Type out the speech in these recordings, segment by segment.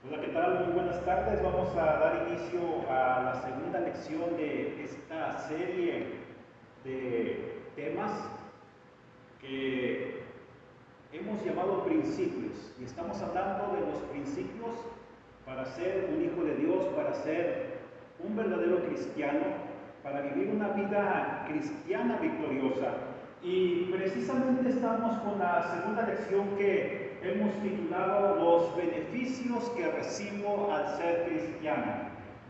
Hola, ¿qué tal? Muy buenas tardes. Vamos a dar inicio a la segunda lección de esta serie de temas que hemos llamado principios. Y estamos hablando de los principios para ser un hijo de Dios, para ser un verdadero cristiano, para vivir una vida cristiana victoriosa. Y precisamente estamos con la segunda lección que hemos titulado Los beneficios que recibo al ser cristiano.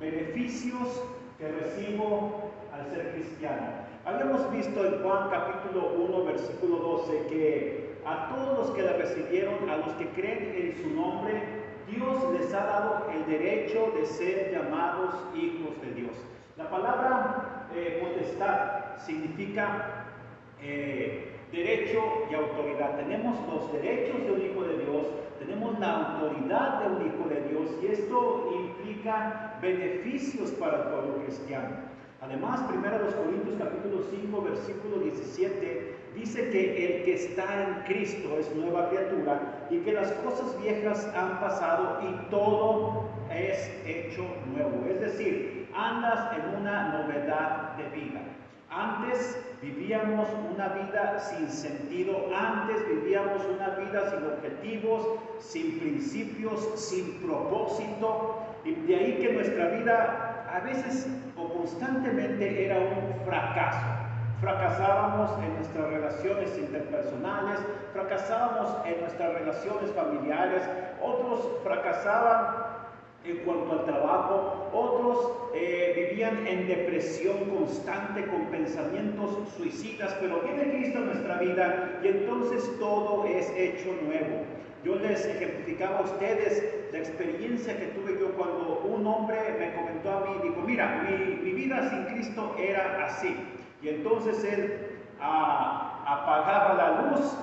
Beneficios que recibo al ser cristiano. Habíamos visto en Juan capítulo 1 versículo 12 que a todos los que la recibieron, a los que creen en su nombre, Dios les ha dado el derecho de ser llamados hijos de Dios. La palabra potestad significa derecho y autoridad. Tenemos los derechos de un hijo de Dios, tenemos la autoridad de un hijo de Dios, y esto implica beneficios para el pueblo cristiano. Además, 1 Corintios capítulo 5 versículo 17 dice que el que está en Cristo es nueva criatura y que las cosas viejas han pasado y todo es hecho nuevo. Es decir, andas en una novedad de vida. Antes vivíamos una vida sin sentido, antes vivíamos una vida sin objetivos, sin principios, sin propósito, y de ahí que nuestra vida a veces o constantemente era un fracaso. Fracasábamos en nuestras relaciones interpersonales, fracasábamos en nuestras relaciones familiares, otros fracasaban en cuanto al trabajo, otros vivían en depresión constante con pensamientos suicidas, pero viene Cristo en nuestra vida y entonces todo es hecho nuevo. Yo les ejemplificaba a ustedes la experiencia que tuve yo cuando un hombre me comentó a mí, dijo, mira, mi vida sin Cristo era así. Y entonces él apagaba la luz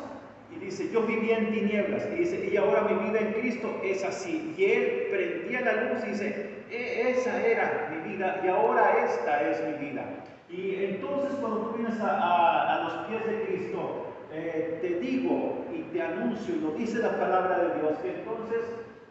y dice, yo vivía en tinieblas, y dice, y ahora mi vida en Cristo es así. Y él prendía la luz y dice, esa era mi vida y ahora esta es mi vida. Y entonces cuando tú vienes a los pies de Cristo, te digo y te anuncio, y lo dice la palabra de Dios, que entonces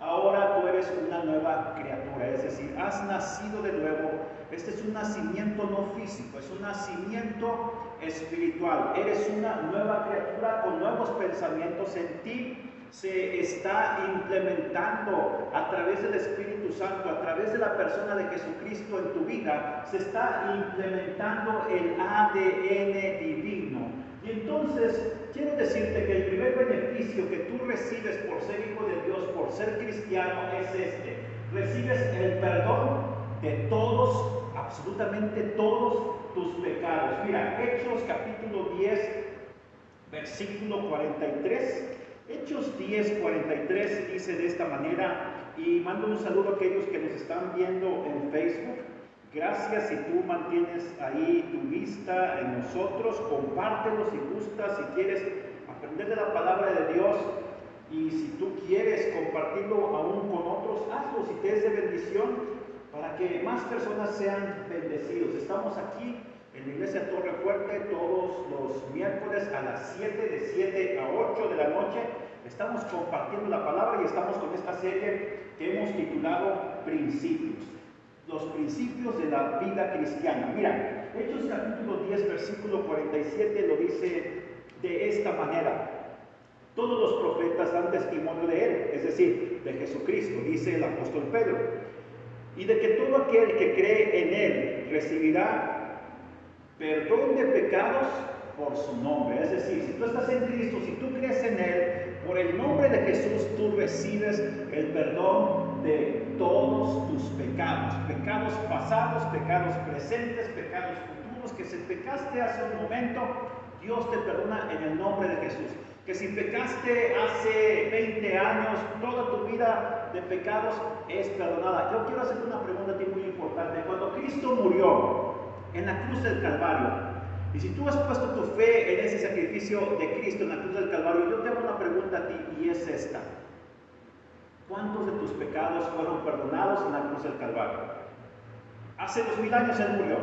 ahora tú eres una nueva criatura, es decir, has nacido de nuevo. Este es un nacimiento no físico, es un nacimiento espiritual. Eres una nueva criatura con nuevos pensamientos en ti. Se está implementando a través del Espíritu Santo, a través de la persona de Jesucristo en tu vida, se está implementando el ADN divino. Y entonces, quiero decirte que el primer beneficio que tú recibes por ser hijo de Dios, por ser cristiano, es este. Recibes el perdón de todos, absolutamente todos tus pecados. Mira, Hechos capítulo 10, versículo 43. Hechos 10, 43 dice de esta manera, y mando un saludo a aquellos que nos están viendo en Facebook. Gracias si tú mantienes ahí tu vista en nosotros, compártelo si gustas, si quieres aprender de la palabra de Dios, y si tú quieres compartirlo aún con otros, hazlo si te es de bendición, para que más personas sean bendecidos. Estamos aquí en la iglesia Torre Fuerte todos los miércoles a las 7, de 7 a 8 de la noche. Estamos compartiendo la palabra y estamos con esta serie que hemos titulado Principios. Los principios de la vida cristiana. Mira, Hechos capítulo 10, versículo 47 lo dice de esta manera. Todos los profetas dan testimonio de él, es decir, de Jesucristo, dice el apóstol Pedro, y de que todo aquel que cree en él recibirá perdón de pecados por su nombre. Es decir, si tú estás en Cristo, si tú crees en él, por el nombre de Jesús tú recibes el perdón de todos tus pecados, pecados pasados, pecados presentes, pecados futuros, que si pecaste hace un momento, Dios te perdona en el nombre de Jesús. Que si pecaste hace 20 años, toda tu vida de pecados es perdonada. Yo quiero hacerte una pregunta a ti muy importante. Cuando Cristo murió en la cruz del Calvario, y si tú has puesto tu fe en ese sacrificio de Cristo en la cruz del Calvario, yo te hago una pregunta a ti, y es esta. ¿Cuántos de tus pecados fueron perdonados en la cruz del Calvario? Hace 2000 años Él murió.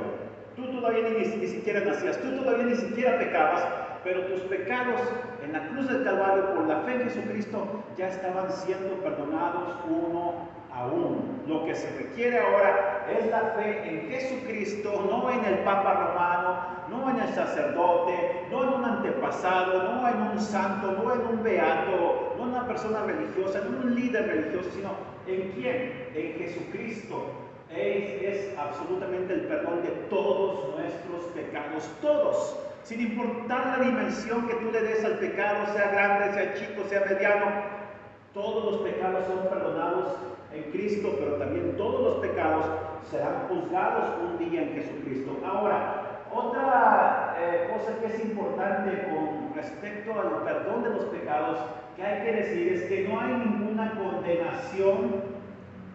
Tú todavía ni siquiera nacías, tú todavía ni siquiera pecabas, pero tus pecados en la cruz del Calvario por la fe en Jesucristo ya estaban siendo perdonados uno aún. Lo que se requiere ahora es la fe en Jesucristo, no en el Papa Romano, no en el sacerdote, no en un antepasado, no en un santo, no en un beato, no en una persona religiosa, no en un líder religioso, sino ¿en quién? En Jesucristo. Es absolutamente el perdón de todos nuestros pecados, todos, sin importar la dimensión que tú le des al pecado, sea grande, sea chico, sea mediano. Todos los pecados son perdonados en Cristo, pero también todos los pecados serán juzgados un día en Jesucristo. Ahora, otra cosa que es importante con respecto al perdón de los pecados que hay que decir es que no hay ninguna condenación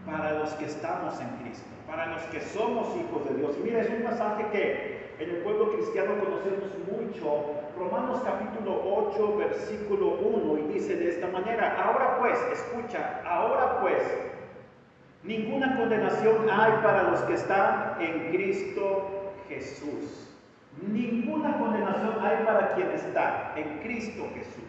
para los que estamos en Cristo, para los que somos hijos de Dios. Y mira, es un pasaje que en el pueblo cristiano conocemos mucho, Romanos capítulo 8, versículo 1, y dice de esta manera: ahora pues, escucha, ahora pues, ninguna condenación hay para los que están en Cristo Jesús. Ninguna condenación hay para quien está en Cristo Jesús.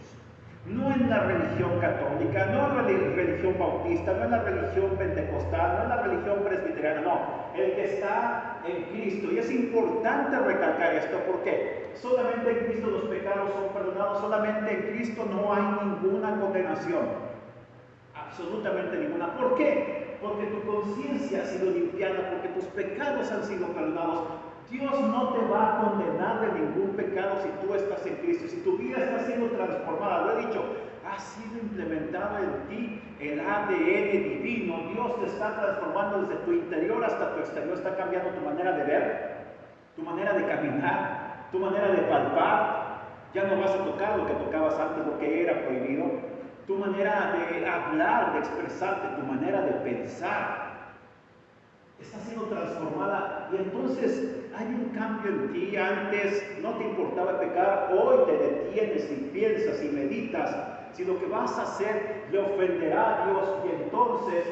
No en la religión católica, no en la religión bautista, no en la religión pentecostal, no en la religión presbiteriana, no. El que está en Cristo. Y es importante recalcar esto porque solamente en Cristo los pecados son perdonados, solamente en Cristo no hay ninguna condenación. Absolutamente ninguna. ¿Por qué? Porque tu conciencia ha sido limpiada, porque tus pecados han sido perdonados. Dios no te va a condenar de ningún pecado si tú estás en Cristo, si tu vida está siendo transformada. Lo he dicho, ha sido implementado en ti el ADN divino. Dios te está transformando desde tu interior hasta tu exterior, está cambiando tu manera de ver, tu manera de caminar, tu manera de palpar. Ya no vas a tocar lo que tocabas antes, lo que era prohibido. Tu manera de hablar, de expresarte, tu manera de pensar está siendo transformada, y entonces hay un cambio en ti. Antes no te importaba pecar, hoy te detienes y piensas y meditas si lo que vas a hacer le ofenderá a Dios, y entonces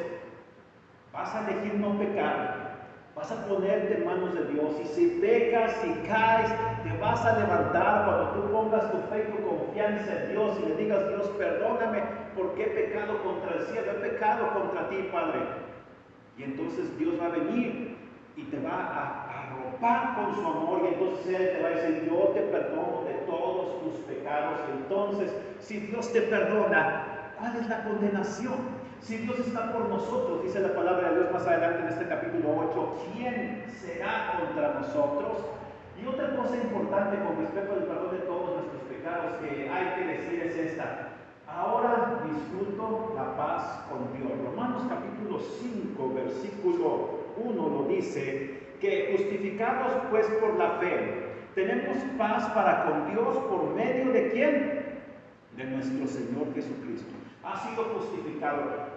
vas a elegir no pecar. Vas a ponerte en manos de Dios, y si pecas, si caes, te vas a levantar cuando tú pongas tu fe y tu confianza en Dios y le digas: Dios, perdóname porque he pecado contra el cielo, he pecado contra ti, Padre. Y entonces Dios va a venir y te va a arropar con su amor, y entonces Él te va a decir: yo te perdono de todos tus pecados. Entonces, si Dios te perdona, ¿cuál es la condenación? Si Dios está por nosotros, dice la palabra de Dios más adelante en este capítulo 8, ¿quién será contra nosotros? Y otra cosa importante con respecto al perdón de todos nuestros pecados que hay que decir es esta: ahora disfruto la paz con Dios. Romanos capítulo 5, versículo 1 lo dice, que justificados pues por la fe, tenemos paz para con Dios por medio de ¿quién? De nuestro Señor Jesucristo. Has sido justificado.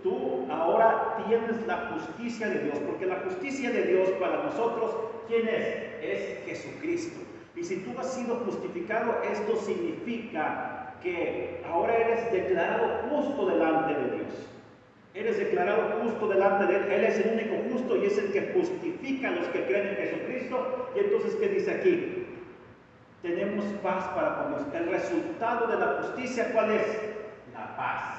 Tú ahora tienes la justicia de Dios, porque la justicia de Dios para nosotros, ¿quién es? Es Jesucristo. Y si tú has sido justificado, esto significa que ahora eres declarado justo delante de Dios. Eres declarado justo delante de Él. Él es el único justo y es el que justifica a los que creen en Jesucristo. Y entonces, ¿qué dice aquí? Tenemos paz para con Dios. El resultado de la justicia, ¿cuál es? La paz.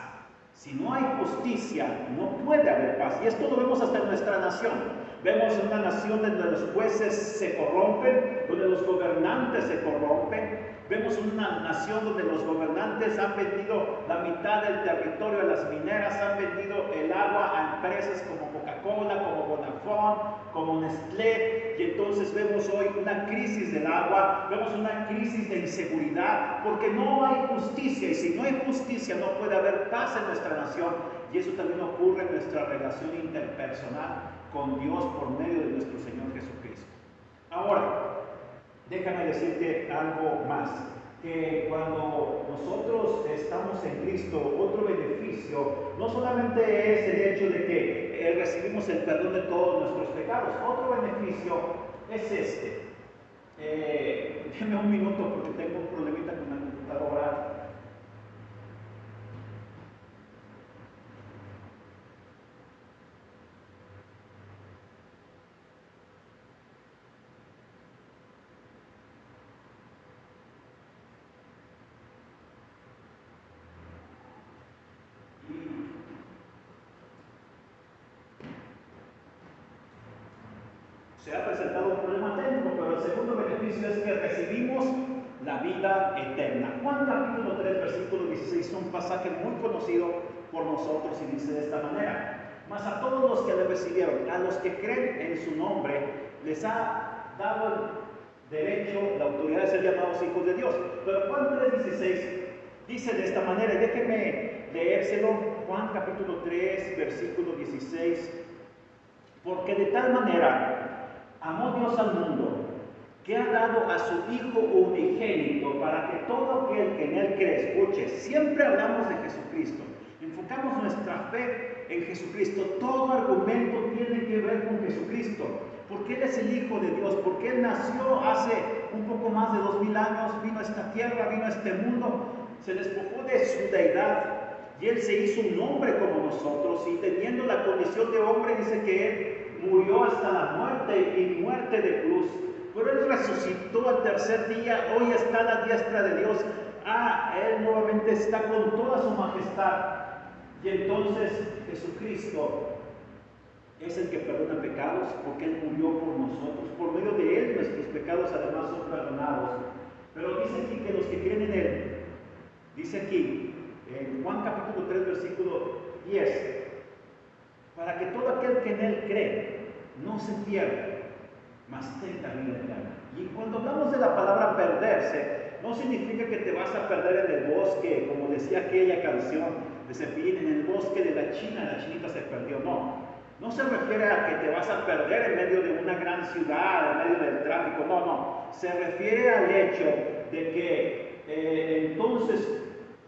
Si no hay justicia, no puede haber paz. Y esto lo vemos hasta en nuestra nación. Vemos una nación donde los jueces se corrompen, donde los gobernantes se corrompen. Vemos una nación donde los gobernantes han vendido la mitad del territorio a las mineras, han vendido el agua a empresas como Coca-Cola, como Vodafone, como Nestlé. Y entonces vemos hoy una crisis del agua, vemos una crisis de inseguridad, porque no hay justicia. Y si no hay justicia, no puede haber paz en nuestra nación. Y eso también ocurre en nuestra relación interpersonal con Dios por medio de nuestro Señor Jesucristo. Ahora, déjame decirte algo más, que cuando nosotros estamos en Cristo, otro beneficio no solamente es el hecho de que recibimos el perdón de todos nuestros pecados, otro beneficio es este. Déjame un minuto porque tengo un problemita con la computadora. Se ha presentado un problema técnico, pero el segundo beneficio es que recibimos la vida eterna. Juan capítulo 3, versículo 16 es un pasaje muy conocido por nosotros y dice de esta manera: mas a todos los que le recibieron, a los que creen en su nombre, les ha dado el derecho, la autoridad de ser llamados hijos de Dios. Pero Juan 3:16 dice de esta manera, y déjenme leérselo, Juan capítulo 3, versículo 16, porque de tal manera amó Dios al mundo, que ha dado a su Hijo unigénito, para que todo aquel que en Él cree, escuche, siempre hablamos de Jesucristo, enfocamos nuestra fe en Jesucristo, todo argumento tiene que ver con Jesucristo, porque Él es el Hijo de Dios, porque Él nació hace un poco más de 2000 años, vino a esta tierra, vino a este mundo, se despojó de su deidad, y Él se hizo un hombre como nosotros, y teniendo la condición de hombre, dice que Él murió hasta la muerte y muerte de cruz, pero Él resucitó al tercer día, hoy está a la diestra de Dios, Él nuevamente está con toda su majestad, y entonces Jesucristo es el que perdona pecados, porque Él murió por nosotros, por medio de Él nuestros pecados además son perdonados. Pero dice aquí que los que creen en Él, dice aquí en Juan capítulo 3 versículo 10, para que todo aquel que en Él cree no se pierda, mas tenga vida eterna. Y cuando hablamos de la palabra perderse, no significa que te vas a perder en el bosque, como decía aquella canción de Cepillín, en el bosque de la China, la chinita se perdió. No se refiere a que te vas a perder en medio de una gran ciudad, en medio del tráfico, no, se refiere al hecho de que entonces,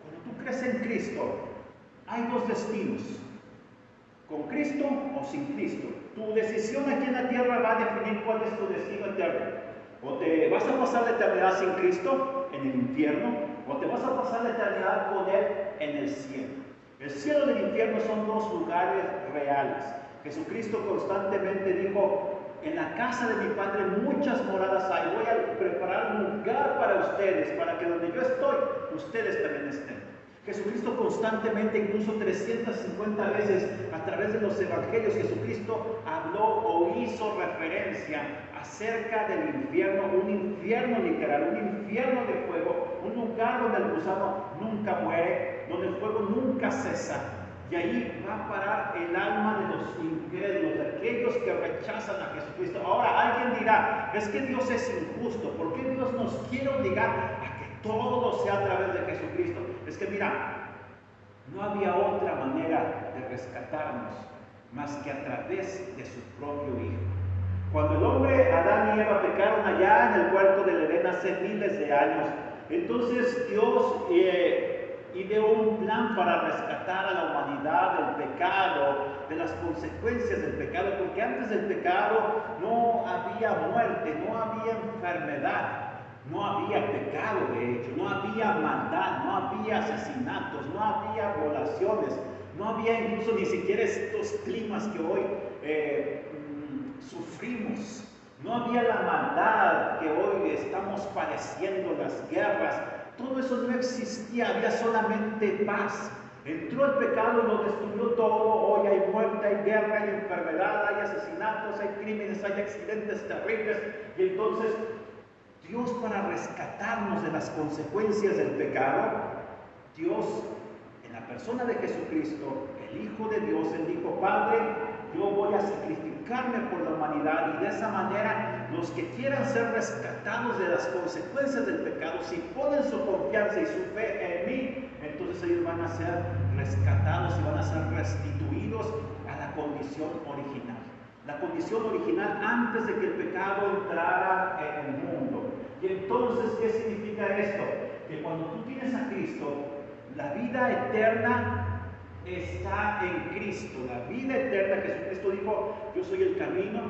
cuando tú crees en Cristo, hay dos destinos, con Cristo o sin Cristo. Tu decisión aquí en la tierra va a definir cuál es tu destino eterno. O te vas a pasar la eternidad sin Cristo en el infierno, o te vas a pasar la eternidad con Él en el cielo. El cielo y el infierno son dos lugares reales. Jesucristo constantemente dijo: en la casa de mi Padre muchas moradas hay, voy a preparar un lugar para ustedes, para que donde yo estoy, ustedes también estén. Jesucristo constantemente, incluso 350 veces a través de los evangelios, Jesucristo habló o hizo referencia acerca del infierno, un infierno literal, un infierno de fuego, un lugar donde el gusano nunca muere, donde el fuego nunca cesa. Y ahí va a parar el alma de los incrédulos, de aquellos que rechazan a Jesucristo. Ahora alguien dirá: es que Dios es injusto, ¿por qué Dios nos quiere obligar a que todo sea a través de Jesucristo? Es que mira, no había otra manera de rescatarnos más que a través de su propio Hijo. Cuando el hombre, Adán y Eva, pecaron allá en el huerto del Edén hace miles de años, entonces Dios ideó un plan para rescatar a la humanidad del pecado, de las consecuencias del pecado, porque antes del pecado no había muerte, no había enfermedad. No había pecado, de hecho, no había maldad, no había asesinatos, no había violaciones, no había incluso ni siquiera estos climas que hoy sufrimos. No había la maldad que hoy estamos padeciendo, las guerras. Todo eso no existía, había solamente paz. Entró el pecado y lo destruyó todo. Hoy hay muerte, hay guerra, hay enfermedad, hay asesinatos, hay crímenes, hay accidentes terribles. Y entonces Dios, para rescatarnos de las consecuencias del pecado, Dios, en la persona de Jesucristo, el Hijo de Dios, Él dijo: Padre, yo voy a sacrificarme por la humanidad, y de esa manera los que quieran ser rescatados de las consecuencias del pecado, si ponen su confianza y su fe en mí, entonces ellos van a ser rescatados y van a ser restituidos a la condición original. La condición original antes de que el pecado entrara en el mundo. Y entonces, ¿qué significa esto? Que cuando tú tienes a Cristo, la vida eterna está en Cristo. La vida eterna, Jesucristo dijo: yo soy el camino,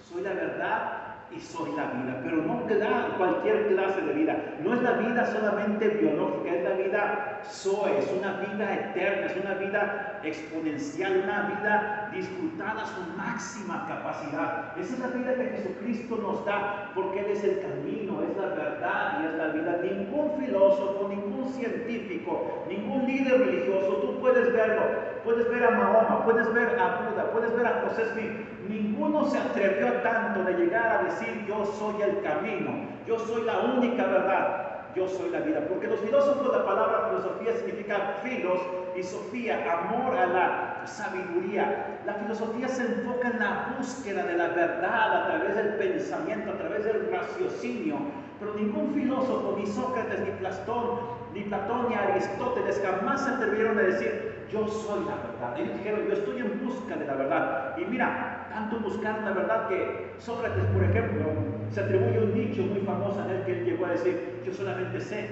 soy la verdad y soy la vida. Pero no te da cualquier clase de vida. No es la vida solamente biológica, es la vida Zoe, es una vida eterna, es una vida exponencial, una vida disfrutada a su máxima capacidad. Esa es la vida que Jesucristo nos da, porque Él es el camino, es la verdad y es la vida. Ningún filósofo, ningún científico, ningún líder religioso, tú puedes puedes verlo, puedes ver a Mahoma, puedes ver a Buda, puedes ver a José Smith. Ninguno se atrevió tanto de llegar a decir: yo soy el camino, yo soy la única verdad, yo soy la vida. Porque los filósofos, la palabra filosofía significa filos y sofía, amor a la sabiduría. La filosofía se enfoca en la búsqueda de la verdad a través del pensamiento, a través del raciocinio. Pero ningún filósofo, ni Sócrates, ni Platón, ni Aristóteles jamás se atrevieron a decir: yo soy la verdad. Ellos dijeron: yo estoy en busca de la verdad. Y mira, tanto buscar la verdad que Sócrates, por ejemplo, se atribuye un dicho muy famoso en el que él llegó a decir: yo solamente sé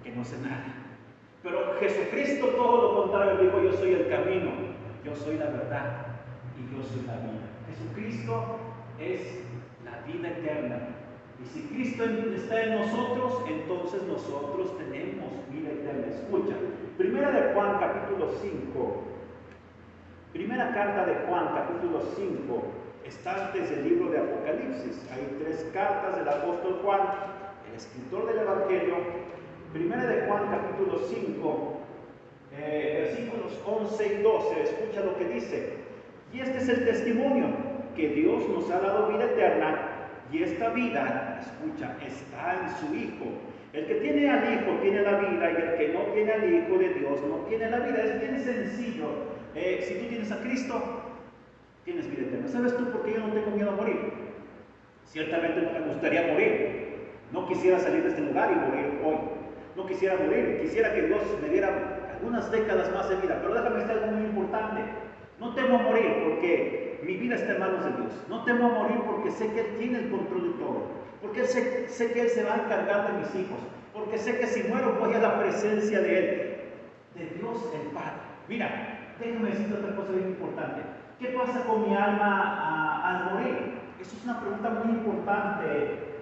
que no sé nada. Pero Jesucristo todo lo contrario, dijo: yo soy el camino, yo soy la verdad y yo soy la vida. Jesucristo es la vida eterna. Y si Cristo está en nosotros, entonces nosotros tenemos vida eterna. Escucha, Primera de Juan capítulo 5, primera carta de Juan capítulo 5, está antes del libro de Apocalipsis. Hay 3 cartas del apóstol Juan, el escritor del Evangelio. Primera de Juan capítulo 5, versículos 11 y 12, escucha lo que dice. Y este es el testimonio, que Dios nos ha dado vida eterna, y esta vida, escucha, está en su Hijo. El que tiene al Hijo tiene la vida, y el que no tiene al Hijo de Dios no tiene la vida. Es bien sencillo. Si tú tienes a Cristo, tienes vida eterna. ¿Sabes tú por qué yo no tengo miedo a morir? Ciertamente no me gustaría morir. No quisiera salir de este lugar y morir hoy. No quisiera morir. Quisiera que Dios me diera algunas décadas más de vida. Pero déjame decir algo muy importante. No temo a morir porque mi vida está en manos de Dios. No temo a morir porque sé que Él tiene el control de todo. Porque sé que Él se va a encargar de mis hijos. Porque sé que si muero voy a la presencia de Él, de Dios el Padre. Mira, déjame decirte otra cosa bien importante. ¿Qué pasa con mi alma al morir? Eso es una pregunta muy importante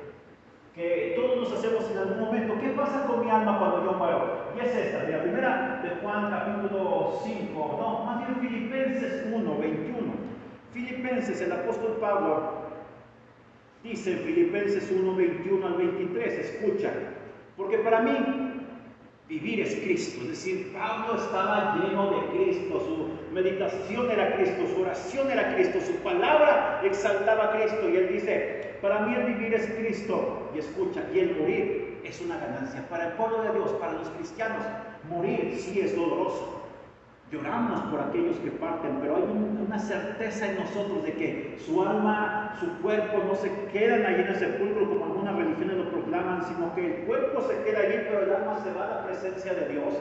que todos nos hacemos en algún momento. ¿Qué pasa con mi alma cuando yo muero? Y es esta, de la primera de Juan capítulo 5, no, más bien Filipenses 1, 21. Filipenses, el apóstol Pablo dice en Filipenses 1, 21 al 23, escucha: porque para mí vivir es Cristo. Es decir, Pablo estaba lleno de Cristo, su meditación era Cristo, su oración era Cristo, su palabra exaltaba a Cristo. Y él dice: para mí el vivir es Cristo. Y escucha, y el morir es una ganancia. Para el pueblo de Dios, para los cristianos, morir sí es doloroso. Lloramos por aquellos que parten, pero hay una certeza en nosotros de que su alma, su cuerpo no se quedan ahí en el sepulcro como algunas religiones lo proclaman, sino que el cuerpo se queda allí, pero el alma se va a la presencia de Dios.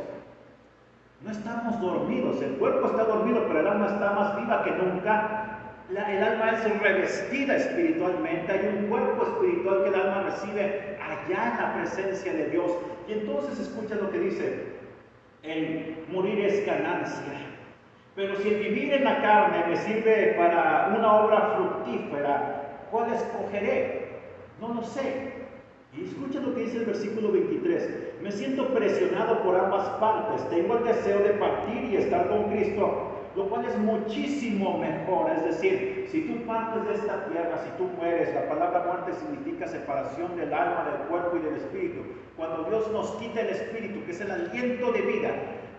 No estamos dormidos, el cuerpo está dormido, pero el alma está más viva que nunca. El alma es revestida espiritualmente, hay un cuerpo espiritual que el alma recibe allá en la presencia de Dios. Y entonces escucha lo que dice: el morir es ganancia. Pero si el vivir en la carne me sirve para una obra fructífera, ¿cuál escogeré? No lo sé. Y escucha lo que dice el versículo 23. Me siento presionado por ambas partes. Tengo el deseo de partir y estar con Cristo, lo cual es muchísimo mejor. Es decir, si tú partes de esta tierra, si tú mueres, la palabra muerte significa separación del alma, del cuerpo y del espíritu. Cuando Dios nos quita el espíritu, que es el aliento de vida,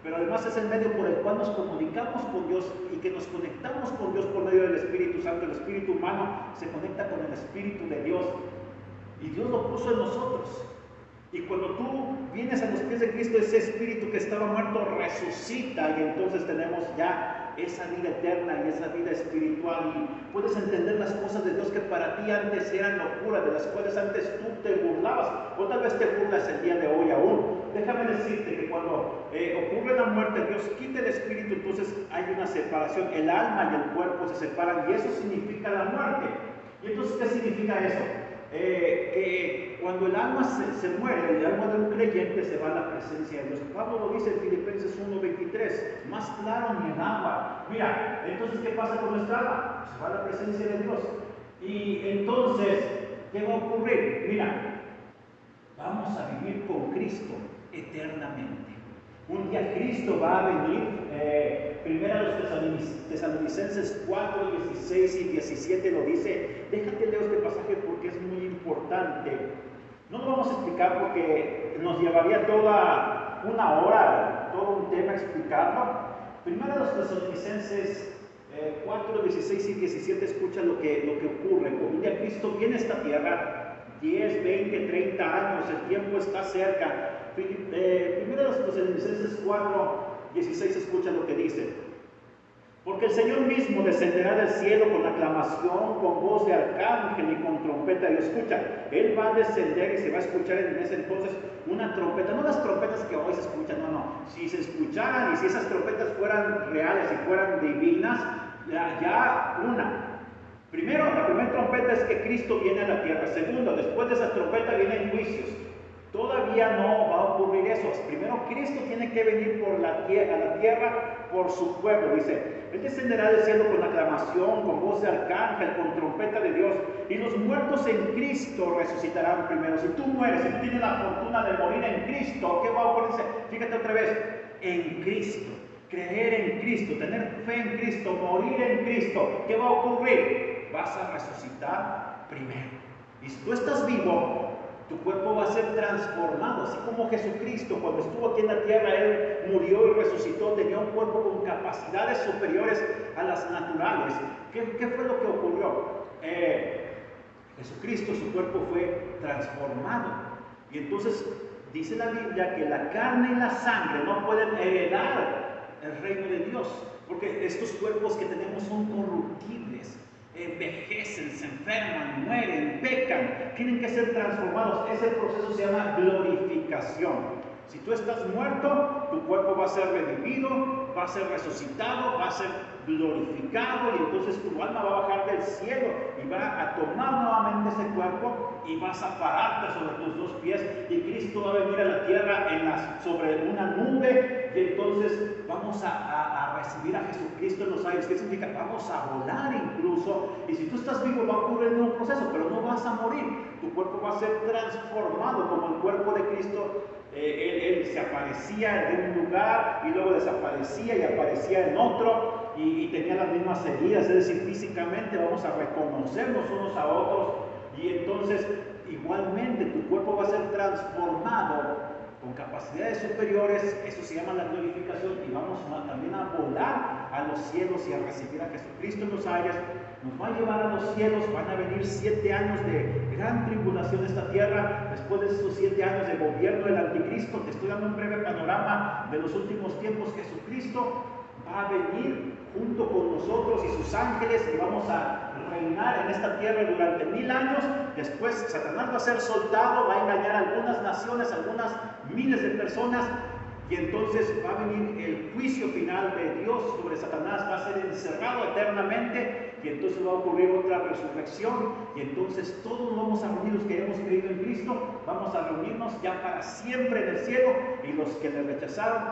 pero además es el medio por el cual nos comunicamos con Dios y que nos conectamos con Dios por medio del Espíritu Santo. El espíritu humano se conecta con el Espíritu de Dios y Dios lo puso en nosotros. Y cuando tú vienes a los pies de Cristo, ese espíritu que estaba muerto resucita, y entonces tenemos ya esa vida eterna y esa vida espiritual, y puedes entender las cosas de Dios que para ti antes eran locuras, de las cuales antes tú te burlabas, o tal vez te burlas el día de hoy aún. Déjame decirte que cuando ocurre la muerte, Dios quita el espíritu, entonces hay una separación, el alma y el cuerpo se separan, y eso significa la muerte. ¿Y entonces qué significa eso? Que cuando el alma se muere, el alma de un creyente se va a la presencia de Dios. Pablo lo dice en Filipenses 1:23, más claro ni el agua. Mira, entonces ¿qué pasa con nuestra alma? Se va a la presencia de Dios. Y entonces, ¿qué va a ocurrir? Mira, vamos a vivir con Cristo eternamente. Un día Cristo va a venir. Primero a los Tesalonicenses 4, 16 y 17 lo dice. Déjate leer este pasaje porque es muy importante. No lo vamos a explicar porque nos llevaría toda una hora, todo un tema explicarlo. Primero los Tesalonicenses 4, 16 y 17, escucha lo que ocurre. Cuando un día Cristo viene a esta tierra, 10, 20, 30 años, el tiempo está cerca. Primero los Tesalonicenses 4, 16, escucha lo que dice. Porque el Señor mismo descenderá del cielo con aclamación, con voz de arcángel y con trompeta. Y escucha, Él va a descender y se va a escuchar en ese entonces una trompeta. No las trompetas que hoy se escuchan, no. Si se escucharan y si esas trompetas fueran reales y fueran divinas, ya una. Primero, la primera trompeta es que Cristo viene a la tierra. Segundo, después de esa trompeta vienen juicios. Todavía no va a ocurrir eso. Primero, Cristo tiene que venir a la tierra por su pueblo. Dice, Él descenderá del cielo con aclamación, con voz de arcángel, con trompeta de Dios. Y los muertos en Cristo resucitarán primero. Si tú mueres, si tú tienes la fortuna de morir en Cristo, ¿qué va a ocurrir? Fíjate otra vez, en Cristo. Creer en Cristo, tener fe en Cristo, morir en Cristo. ¿Qué va a ocurrir? Vas a resucitar primero. Y si tú estás vivo, tu cuerpo va a ser transformado, así como Jesucristo, cuando estuvo aquí en la tierra, Él murió y resucitó, tenía un cuerpo con capacidades superiores a las naturales. ¿Qué fue lo que ocurrió? Jesucristo, su cuerpo fue transformado. Y entonces dice la Biblia que la carne y la sangre no pueden heredar el reino de Dios, porque estos cuerpos que tenemos son corruptibles. Envejecen, se enferman, mueren, pecan, tienen que ser transformados. Ese proceso se llama glorificación. Si tú estás muerto, tu cuerpo va a ser redimido, va a ser resucitado, va a ser glorificado, y entonces tu alma va a bajar del cielo y va a tomar nuevamente ese cuerpo y vas a pararte sobre tus dos pies, y Cristo va a venir a la tierra sobre una nube, y entonces vamos a recibir a Jesucristo en los aires. ¿Qué significa? Vamos a volar incluso, y si tú estás vivo va a ocurrir un proceso, pero no vas a morir. Tu cuerpo va a ser transformado como el cuerpo de Cristo. Él se aparecía en un lugar y luego desaparecía y aparecía en otro, y tenía las mismas heridas, es decir, físicamente vamos a reconocernos unos a otros, y entonces igualmente tu cuerpo va a ser transformado con capacidades superiores. Eso se llama la glorificación, y vamos también a volar a los cielos y a recibir a Jesucristo en los aires. Nos va a llevar a los cielos. Van a venir 7 años de gran tribulación en esta tierra. Después de esos 7 años de gobierno del anticristo, te estoy dando un breve panorama de los últimos tiempos. Jesucristo va a venir junto con nosotros y sus ángeles, y vamos a reinar en esta tierra durante 1000 años. Después Satanás va a ser soltado, va a engañar a algunas naciones, algunas miles de personas, y entonces va a venir el juicio final de Dios sobre Satanás. Va a ser encerrado eternamente, y entonces va a ocurrir otra resurrección, y entonces todos vamos a reunir, los que hemos creído en Cristo, vamos a reunirnos ya para siempre en el cielo, y los que le rechazaron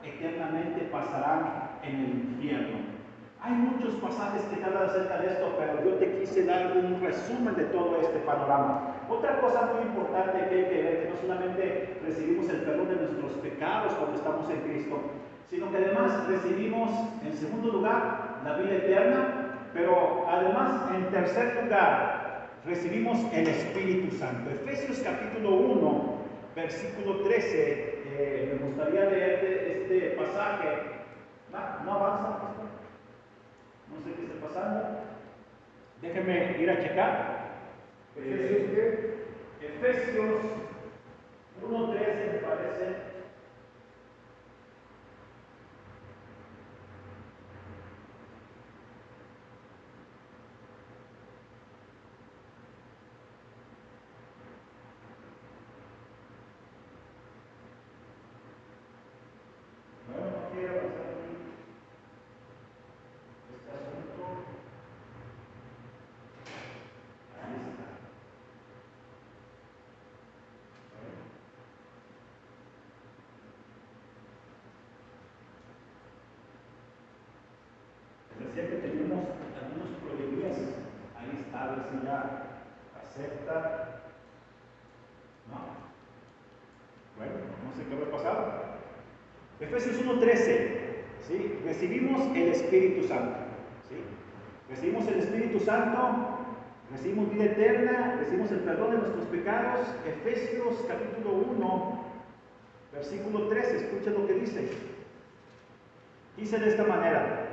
eternamente pasarán en el infierno. Hay muchos pasajes que hablan acerca de esto, pero yo te quise dar un resumen de todo este panorama. Otra cosa muy importante que hay que ver, que no solamente recibimos el perdón de nuestros pecados cuando estamos en Cristo, sino que además recibimos, en segundo lugar, la vida eterna, pero además, en tercer lugar, recibimos el Espíritu Santo. Efesios capítulo 1, versículo 13, me gustaría leer este pasaje. No avanza, pastor. No sé qué está pasando. Déjenme ir a checar. Efesios 1:13 me parece. Bueno, no quiero avanzar aquí. Este asunto. Ahí está. Decía que teníamos algunos problemas. Ahí está, a ver si ya acepta. No. Bueno, no sé qué habrá pasado. Efesios 1:13, ¿sí? Recibimos el Espíritu Santo, ¿sí? Recibimos el Espíritu Santo, recibimos vida eterna, recibimos el perdón de nuestros pecados. Efesios capítulo 1, versículo 13, escuchen lo que dice. Dice de esta manera: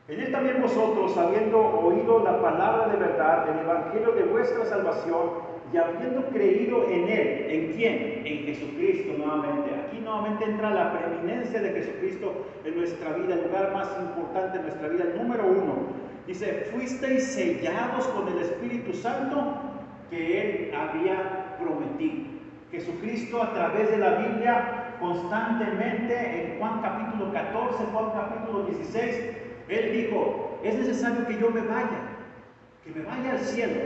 en él también vosotros, habiendo oído la palabra de verdad, el evangelio de vuestra salvación, y habiendo creído en él, ¿en quién? En Jesucristo nuevamente. Aquí nuevamente entra la preeminencia de Jesucristo en nuestra vida, el lugar más importante en nuestra vida, el número uno. Dice: fuisteis sellados con el Espíritu Santo que él había prometido. Jesucristo, a través de la Biblia, constantemente, en Juan capítulo 14, Juan capítulo 16, él dijo: es necesario que yo me vaya al cielo,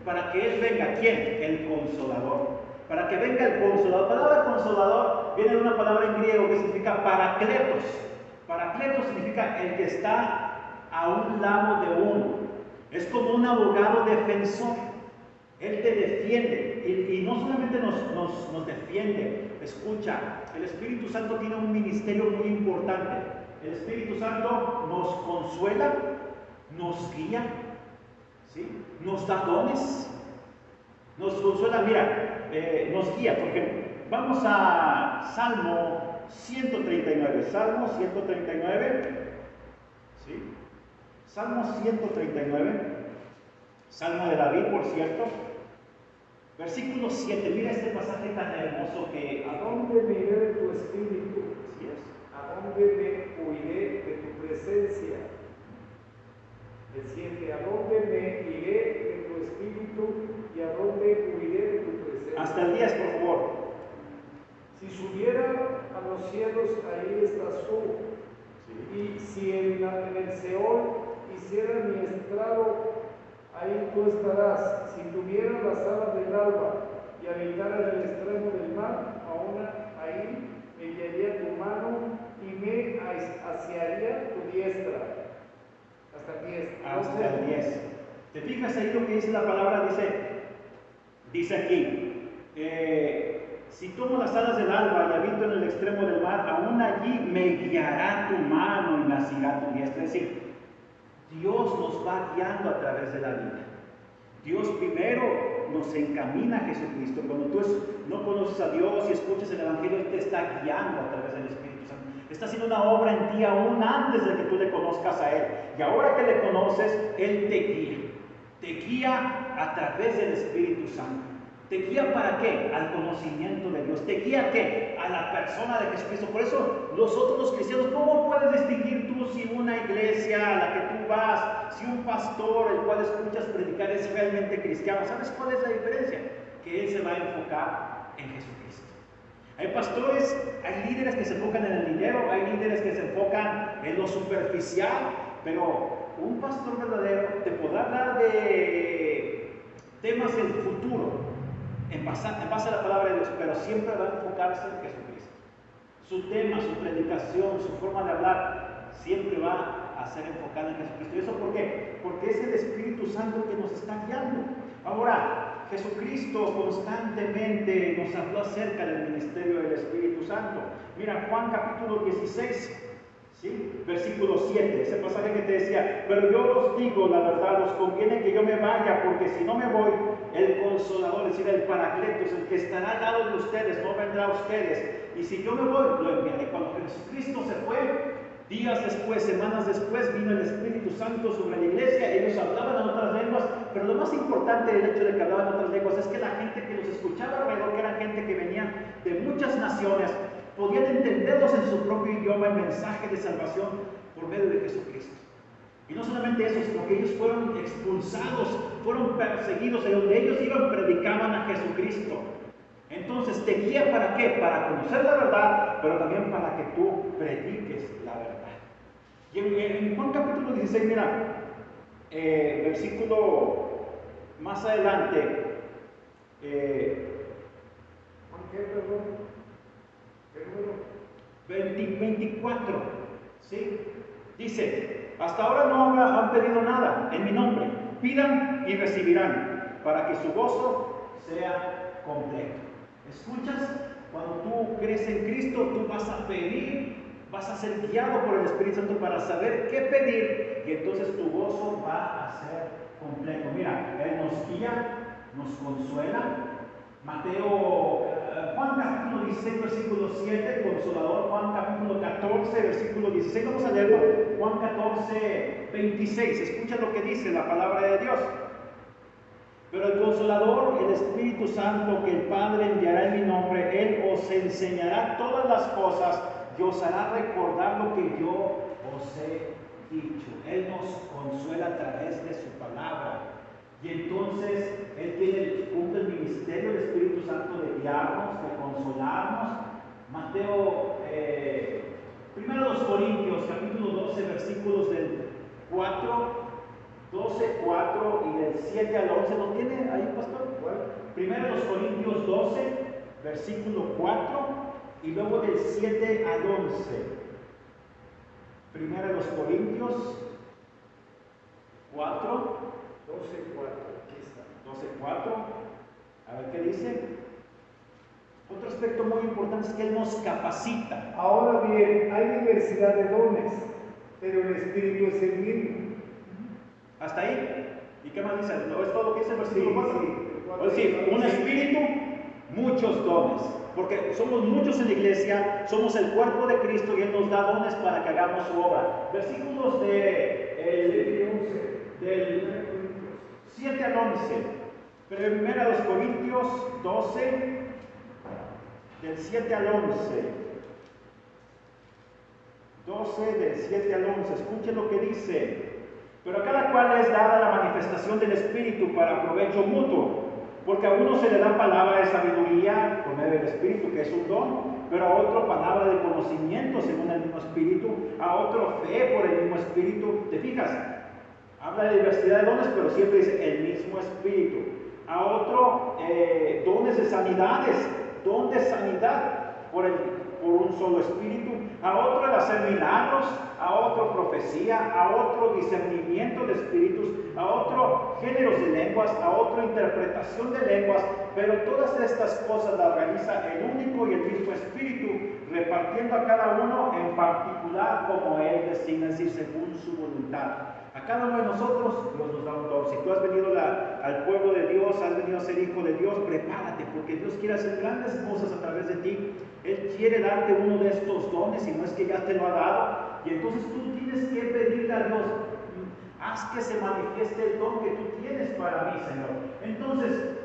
para que él venga. ¿Quién? El Consolador. Para que venga el Consolador. La palabra Consolador viene de una palabra en griego que significa Paracletos. Paracletos significa el que está a un lado de uno. Es como un abogado defensor. Él te defiende. Y no solamente nos defiende. Escucha, el Espíritu Santo tiene un ministerio muy importante. El Espíritu Santo nos consuela, nos guía, ¿sí? Nos da dones, nos consuela. Mira, nos guía. Por ejemplo, vamos a Salmo 139. Salmo 139, ¿sí? Salmo 139, Salmo de David, por cierto. Versículo 7, mira este pasaje tan hermoso que... ¿A dónde me iré de tu espíritu? Así es. ¿A dónde me huiré de tu presencia? El 7, ¿a dónde me iré de tu espíritu y a dónde huiré de tu presencia? Hasta el 10, por favor. Si subiera a los cielos, ahí estás tú. Sí. Y si en el Seol hiciera mi estrado, ahí tú estarás. Si tuviera las alas del alba y habitara en el extremo del mar, aún ahí me guiaría tu mano y me asiaría tu diestra. Hasta el 10. Hasta el 10. ¿Te fijas ahí lo que dice la palabra? Dice aquí: si tomo las alas del alba y habito en el extremo del mar, aún allí me guiará tu mano y me asirá tu diestra. Es decir, Dios nos va guiando a través de la vida. Dios primero nos encamina a Jesucristo. Cuando tú no conoces a Dios y escuchas el Evangelio, Él te está guiando a través del Espíritu Santo. Está haciendo una obra en ti aún antes de que tú le conozcas a Él. Y ahora que le conoces, Él te guía. Te guía a través del Espíritu Santo. ¿Te guía para qué? Al conocimiento de Dios. ¿Te guía a qué? A la persona de Jesucristo. Por eso nosotros los cristianos, ¿cómo puedes distinguir tú si una iglesia a la que tú vas, si un pastor el cual escuchas predicar es realmente cristiano? ¿Sabes cuál es la diferencia? Que él se va a enfocar en Jesucristo. Hay pastores, hay líderes que se enfocan en el dinero, hay líderes que se enfocan en lo superficial, pero un pastor verdadero te podrá hablar de temas del futuro, en base a la palabra de Dios, pero siempre va a enfocarse en Jesucristo. Su tema, su predicación, su forma de hablar, siempre va a ser enfocada en Jesucristo. ¿Y eso por qué? Porque es el Espíritu Santo el que nos está guiando. Ahora, Jesucristo constantemente nos habló acerca del ministerio del Espíritu Santo. Mira, Juan capítulo 16, ¿sí? Versículo 7, ese pasaje que te decía: pero yo os digo la verdad, os conviene que yo me vaya, porque si no me voy, el Consolador, es decir, el Paracletos, el que estará al lado de ustedes, no vendrá a ustedes. Y si yo me voy, lo enviaré. Cuando Jesucristo se fue, días después, semanas después, vino el Espíritu Santo sobre la iglesia. Ellos hablaban en otras lenguas, pero lo más importante del hecho de que hablaban en otras lenguas es que la gente que los escuchaba alrededor, que eran gente que venían de muchas naciones, podían entenderlos en su propio idioma, el mensaje de salvación por medio de Jesucristo. Y no solamente eso, sino que ellos fueron expulsados, fueron perseguidos, y donde ellos iban predicaban a Jesucristo. Entonces, ¿te guía para qué? Para conocer la verdad, pero también para que tú prediques la verdad. Y en Juan capítulo 16, mira, versículo más adelante, ¿Juan qué, perdón? ¿Qué número? 24, ¿sí? Dice: hasta ahora no han pedido nada en mi nombre. Pidan y recibirán, para que su gozo sea completo. ¿Escuchas? Cuando tú crees en Cristo, tú vas a pedir, vas a ser guiado por el Espíritu Santo para saber qué pedir, y entonces tu gozo va a ser completo. Mira, Él nos guía, nos consuela, Juan capítulo 16, versículo 7, el Consolador. Juan capítulo 14, versículo 16. Vamos a leerlo. Juan 14, 26. Escucha lo que dice la palabra de Dios. Pero el Consolador, el Espíritu Santo, que el Padre enviará en mi nombre, Él os enseñará todas las cosas y os hará recordar lo que yo os he dicho. Él nos consuela a través de su palabra. Y entonces Él cumple el ministerio del Espíritu Santo de guiarnos, de consolarnos. Mateo, 1 Corintios, capítulo 12, versículos del 4, 12, 4 y del 7 al 11. ¿Lo tiene ahí, pastor? 1 Corintios 12, versículo 4 y luego del 7 al 11. 1 Corintios 4, 12:4, aquí está. 12:4. A ver qué dice. Otro aspecto muy importante es que Él nos capacita. Ahora bien, hay diversidad de dones, pero el Espíritu es el mismo. ¿Hasta ahí? ¿Y qué más dice? ¿No es todo lo que dice el versículo 4? Sí, Es decir, un espíritu, muchos dones. Porque somos muchos en la iglesia, somos el cuerpo de Cristo y Él nos da dones para que hagamos su obra. Versículos del 7 al 11. Primera a los Corintios 12, del 7 al 11. 12 del 7 al 11. Escuchen lo que dice. Pero a cada cual es dada la manifestación del Espíritu para provecho mutuo. Porque a uno se le da palabra de sabiduría por medio del Espíritu, que es un don, pero a otro palabra de conocimiento según el mismo Espíritu, a otro fe por el mismo Espíritu. ¿Te fijas? Habla de diversidad de dones, pero siempre dice el mismo Espíritu. A otro dones de sanidades, don de sanidad por un solo Espíritu. A otro el hacer milagros, a otro profecía, a otro discernimiento de espíritus, a otro géneros de lenguas, a otro interpretación de lenguas, pero todas estas cosas las realiza el único y el mismo Espíritu, repartiendo a cada uno en particular como Él designa, es decir, según su voluntad. A cada uno de nosotros Dios nos da un don. Si tú has venido al pueblo de Dios, has venido a ser hijo de Dios, prepárate, porque Dios quiere hacer grandes cosas a través de ti. Él quiere darte uno de estos dones, y no es que ya te lo ha dado. Y entonces tú tienes que pedirle a Dios, haz que se manifieste el don que tú tienes para mí, Señor. Entonces,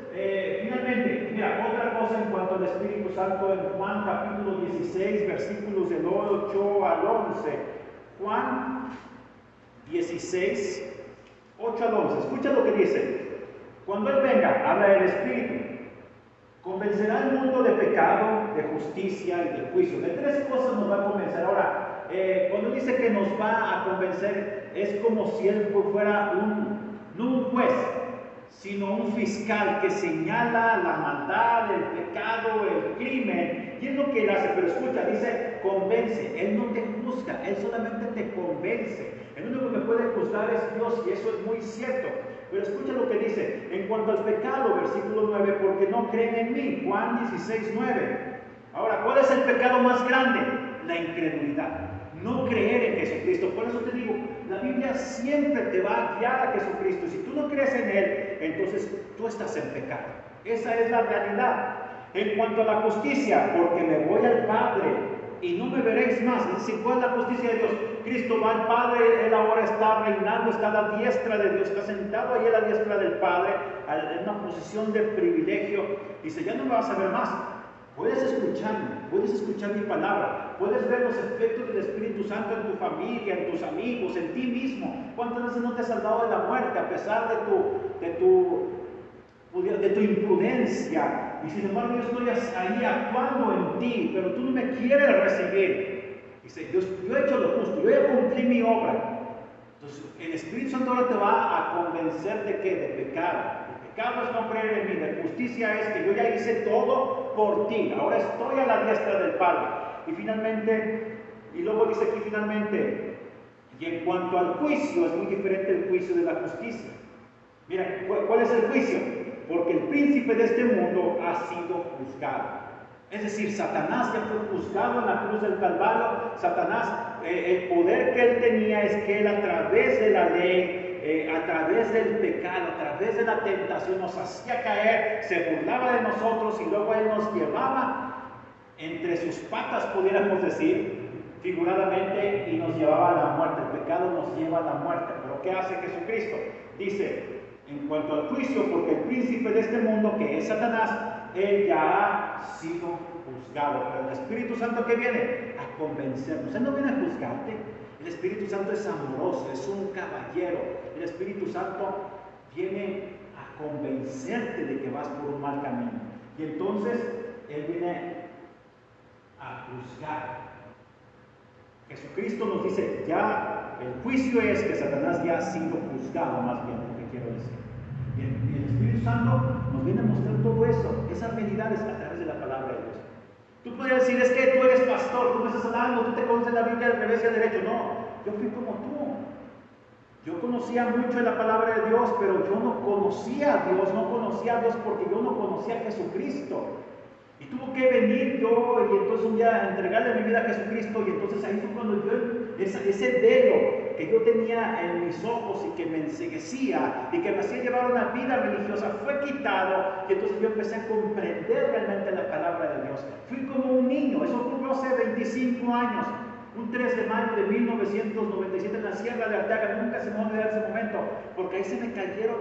finalmente, mira, otra cosa en cuanto al Espíritu Santo, en Juan capítulo 16, versículos del 8 al 11. Juan 16, 8 al 11. Escucha lo que dice. Cuando Él venga, habla del Espíritu, convencerá al mundo de pecado, de justicia y de juicio. De tres cosas nos va a convencer. Ahora, cuando dice que nos va a convencer, es como si Él fuera no un juez, sino un fiscal que señala la maldad, el pecado, el crimen, y es lo que Él hace. Pero escucha, dice convence. Él no te juzga, Él solamente te convence. El único que me puede juzgar es Dios, y eso es muy cierto. Pero escucha lo que dice en cuanto al pecado, versículo 9, porque no creen en mí. Juan 16, 9. Ahora, ¿cuál es el pecado más grande? La incredulidad. No creer en Jesucristo. Por eso te digo, la Biblia siempre te va a guiar a Jesucristo. Si tú no crees en Él, entonces tú estás en pecado. Esa es la realidad. En cuanto a la justicia, porque me voy al Padre y no me veréis más. Es decir, ¿cuál es la justicia de Dios? Cristo va al Padre, Él ahora está reinando, está a la diestra de Dios, está sentado ahí a la diestra del Padre, en una posición de privilegio. Dice, ya no me vas a ver más. Puedes escucharme, puedes escuchar mi palabra, puedes ver los efectos del Espíritu Santo en tu familia, en tus amigos, en ti mismo. ¿Cuántas veces no te has salvado de la muerte a pesar de tu imprudencia? Y sin embargo yo estoy ahí actuando en ti, pero tú no me quieres recibir. Dice, yo he hecho lo justo, yo ya cumplí mi obra. Entonces el Espíritu Santo ahora te va a convencer de ¿qué? De pecado. Pecado es no creer en mí, la justicia es que yo ya hice todo por ti, ahora estoy a la diestra del Padre. Y finalmente, y luego dice aquí finalmente, y en cuanto al juicio, es muy diferente el juicio de la justicia. Mira, ¿cuál es el juicio? Porque el príncipe de este mundo ha sido juzgado. Es decir, Satanás ya fue juzgado en la cruz del Calvario. Satanás, el poder que él tenía es que él a través de la ley a través del pecado, a través de la tentación, nos hacía caer, se burlaba de nosotros y luego Él nos llevaba entre sus patas, pudiéramos decir, figuradamente, y nos llevaba a la muerte. El pecado nos lleva a la muerte. Pero ¿qué hace Jesucristo? Dice, en cuanto al juicio, porque el príncipe de este mundo, que es Satanás, él ya ha sido juzgado. Pero el Espíritu Santo, ¿qué viene? A convencernos. Él no viene a juzgarte. El Espíritu Santo es amoroso, es un caballero. El Espíritu Santo viene a convencerte de que vas por un mal camino. Y entonces Él viene a juzgar. Jesucristo nos dice, ya el juicio es que Satanás ya ha sido juzgado, más bien, lo que quiero decir. Y el Espíritu Santo nos viene a mostrar todo eso, esas realidades a través de la palabra de Dios. Tú podrías decir, es que tú eres pastor, tú me estás hablando, tú te conoces la Biblia al revés y al derecho. No, yo fui como tú. Yo conocía mucho de la palabra de Dios, pero yo no conocía a Dios, porque yo no conocía a Jesucristo. Y tuvo que venir yo y entonces un día entregarle mi vida a Jesucristo, y entonces ahí fue cuando yo, ese velo que yo tenía en mis ojos y que me enceguecía y que me hacía llevar una vida religiosa fue quitado, y entonces yo empecé a comprender realmente la palabra de Dios. Fui como un niño, eso ocurrió hace 25 años, un 3 de mayo de 1997 en la Sierra de Arteaga. Nunca se me va a olvidar ese momento, porque ahí se me cayeron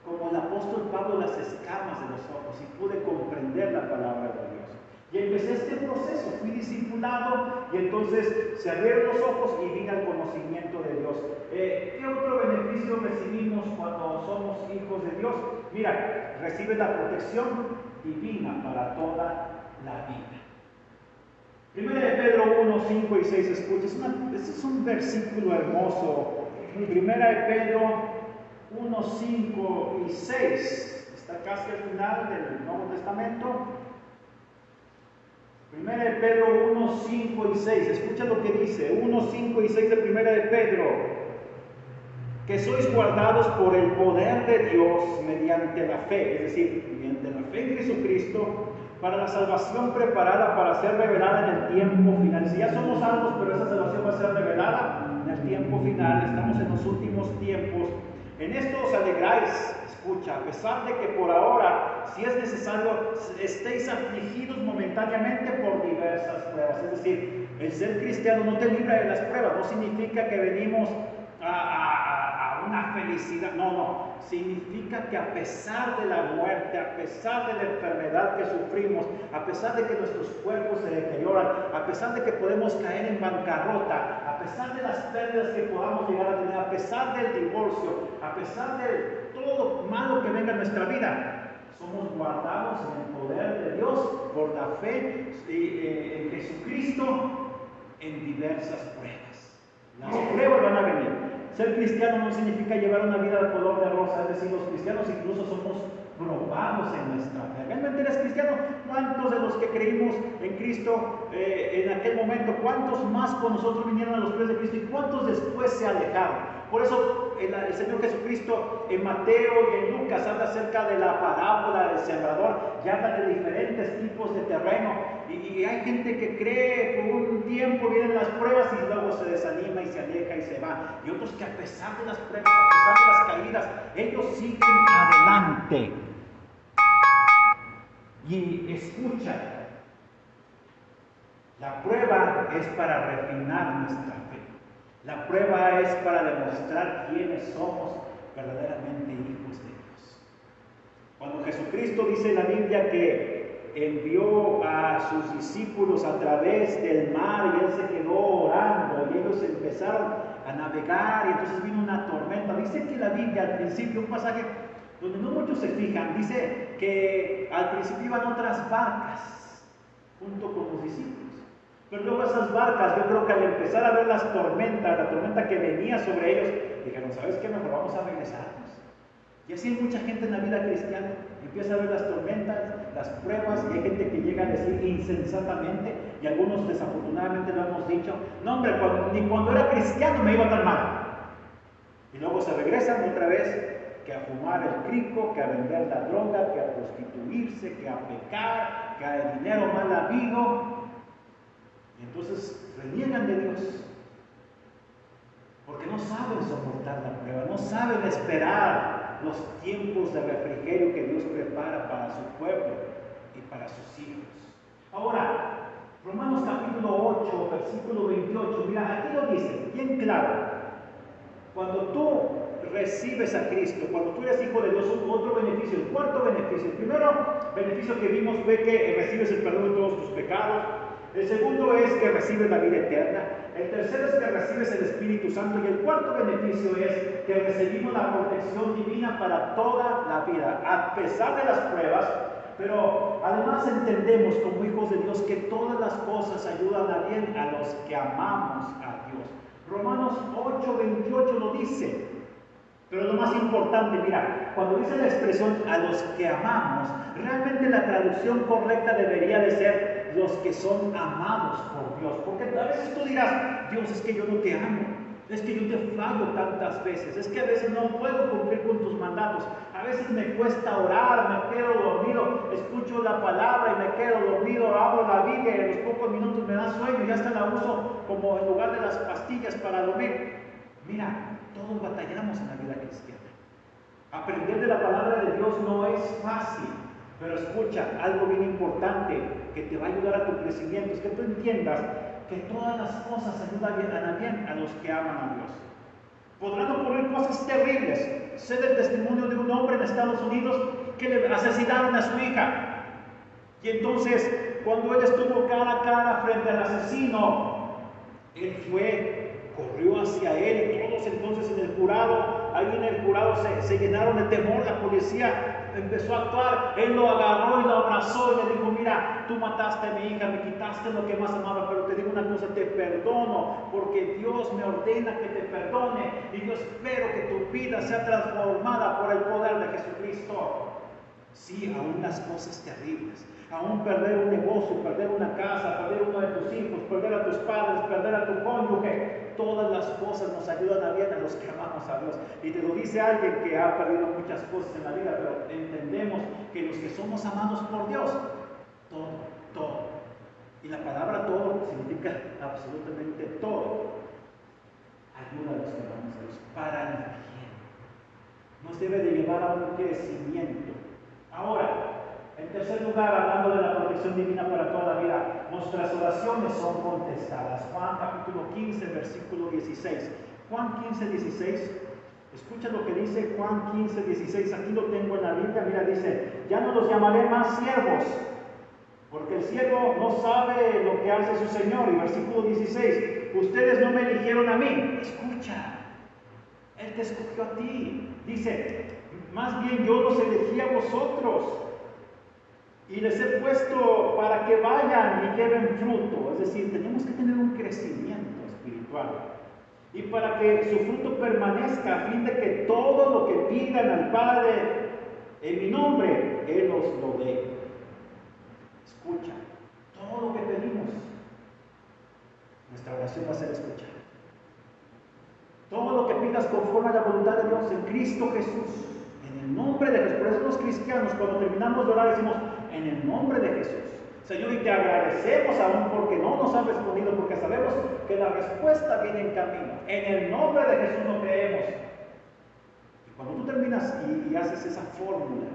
como el apóstol Pablo las escamas de los ojos y pude comprender la palabra de Dios. Y empecé este proceso, fui discipulado y entonces se abrieron los ojos y vine al conocimiento de Dios. ¿Qué otro beneficio recibimos cuando somos hijos de Dios? Mira, recibes la protección divina para toda la vida. 1 de Pedro 1, 5 y 6, escucha, este es un versículo hermoso. 1 de Pedro 1, 5 y 6, está casi al final del Nuevo Testamento. 1 de Pedro 1, 5 y 6, escucha lo que dice, 1, 5 y 6 de 1 de Pedro, que sois guardados por el poder de Dios mediante la fe, es decir, mediante la fe en Jesucristo, para la salvación preparada para ser revelada en el tiempo final. Si ya somos salvos, pero esa salvación va a ser revelada en el tiempo final, estamos en los últimos tiempos. En esto os alegráis, escucha, a pesar de que por ahora, si es necesario, estéis afligidos momentáneamente por diversas pruebas. Es decir, el ser cristiano no te libra de las pruebas, no significa que venimos a una felicidad, no, significa que a pesar de la muerte, a pesar de la enfermedad que sufrimos, a pesar de que nuestros cuerpos se deterioran, a pesar de que podemos caer en bancarrota, a pesar de las pérdidas que podamos llegar a tener, a pesar del divorcio, a pesar de todo malo que venga en nuestra vida, somos guardados en el poder de Dios por la fe en Jesucristo en diversas pruebas. Las pruebas van a venir. Ser cristiano no significa llevar una vida de color de rosa, es decir, los cristianos incluso somos probados en nuestra fe. ¿Realmente eres cristiano? ¿Cuántos de los que creímos en Cristo en aquel momento, cuántos más con nosotros vinieron a los pies de Cristo y cuántos después se alejaron? Por eso el Señor Jesucristo en Mateo y en Lucas habla acerca de la parábola del sembrador y habla de diferentes tipos de terreno. Y hay gente que cree por un tiempo, vienen las pruebas y luego se desanima y se aleja y se va. Y otros que a pesar de las pruebas, a pesar de las caídas, ellos siguen adelante. Y escucha, la prueba es para refinar nuestra fe. La prueba es para demostrar quiénes somos verdaderamente hijos de Dios. Cuando Jesucristo dice en la Biblia que envió a sus discípulos a través del mar y Él se quedó orando y ellos empezaron a navegar y entonces vino una tormenta. Dice que la Biblia al principio, un pasaje donde no muchos se fijan, dice que al principio iban otras barcas junto con los discípulos. Pero luego esas barcas, yo creo que al empezar a ver las tormentas, la tormenta que venía sobre ellos, dijeron, ¿sabes qué? Mejor vamos a regresarnos. Y así hay mucha gente en la vida cristiana, empieza a ver las tormentas, las pruebas, y hay gente que llega a decir insensatamente, y algunos desafortunadamente lo hemos dicho, no hombre, ni cuando era cristiano me iba tan mal. Y luego se regresan otra vez, que a fumar el crico, que a vender la droga, que a prostituirse, que a pecar, que a dinero mal habido. Y entonces reniegan de Dios, porque no saben soportar la prueba, no saben esperar los tiempos de refrigerio que Dios prepara para su pueblo y para sus hijos. Ahora, Romanos capítulo 8, versículo 28, mira, aquí lo dice, bien claro. Cuando tú recibes a Cristo, cuando tú eres hijo de Dios, otro beneficio, el cuarto beneficio. El primero beneficio que vimos fue que recibes el perdón de todos tus pecados. El segundo es que recibes la vida eterna. El tercero es que recibes el Espíritu Santo. Y el cuarto beneficio es que recibimos la protección divina para toda la vida, a pesar de las pruebas. Pero además entendemos como hijos de Dios que todas las cosas ayudan a bien a los que amamos a Dios. Romanos 8, 28 lo dice. Pero lo más importante, mira, cuando dice la expresión a los que amamos, realmente la traducción correcta debería de ser los que son amados por Dios. Porque a veces tú dirás, Dios, es que yo no te amo, es que yo te fallo tantas veces, es que a veces no puedo cumplir con tus mandatos, a veces me cuesta orar, me quedo dormido, escucho la palabra y me quedo dormido, abro la Biblia y en los pocos minutos me da sueño y hasta la uso como en lugar de las pastillas para dormir. Mira, todos batallamos en la vida cristiana. Aprender de la palabra de Dios no es fácil, pero escucha, algo bien importante que te va a ayudar a tu crecimiento es que tú entiendas que todas las cosas ayudan bien a los que aman a Dios. Podrán ocurrir cosas terribles. Sé del testimonio de un hombre en Estados Unidos que le asesinaron a su hija. Y entonces, cuando él estuvo cara a cara frente al asesino, él corrió hacia él y todos entonces en el jurado, ahí en el jurado se llenaron de temor. La policía empezó a actuar, él lo agarró y lo abrazó y le dijo, mira, tú mataste a mi hija, me quitaste lo que más amaba, pero te digo una cosa, te perdono porque Dios me ordena que te perdone y yo espero que tu vida sea transformada por el poder de Jesucristo. Sí, aún las cosas terribles, aún perder un negocio, perder una casa, perder uno de tus hijos, perder a tus padres, perder a tu cónyuge, todas las cosas nos ayudan a bien a los que amamos a Dios. Y te lo dice alguien que ha perdido muchas cosas en la vida, pero entendemos que los que somos amados por Dios, todo. Y la palabra todo significa absolutamente todo. Ayuda a los que amamos a Dios para el bien. Nos debe de llevar a un crecimiento. Ahora, en tercer lugar, hablando de la protección divina para toda la vida, nuestras oraciones son contestadas. Juan capítulo 15, versículo 16. Juan 15, 16. Escucha lo que dice Juan 15, 16. Aquí lo tengo en la Biblia. Mira, dice, ya no los llamaré más siervos, porque el siervo no sabe lo que hace su Señor. Y versículo 16, ustedes no me eligieron a mí. Escucha, Él te escogió a ti. Dice, más bien yo los elegí a vosotros y les he puesto para que vayan y lleven fruto. Es decir, tenemos que tener un crecimiento espiritual y para que su fruto permanezca, a fin de que todo lo que pidan al Padre en mi nombre, Él os lo dé. Escucha, todo lo que pedimos, nuestra oración va a ser escuchada. Todo lo que pidas conforme a la voluntad de Dios en Cristo Jesús, en el nombre de Jesús. Por eso los cristianos, cuando terminamos de orar, decimos, en el nombre de Jesús. Señor, y te agradecemos aún porque no nos han respondido, porque sabemos que la respuesta viene en camino. En el nombre de Jesús lo creemos. Y cuando tú terminas y haces esa fórmula,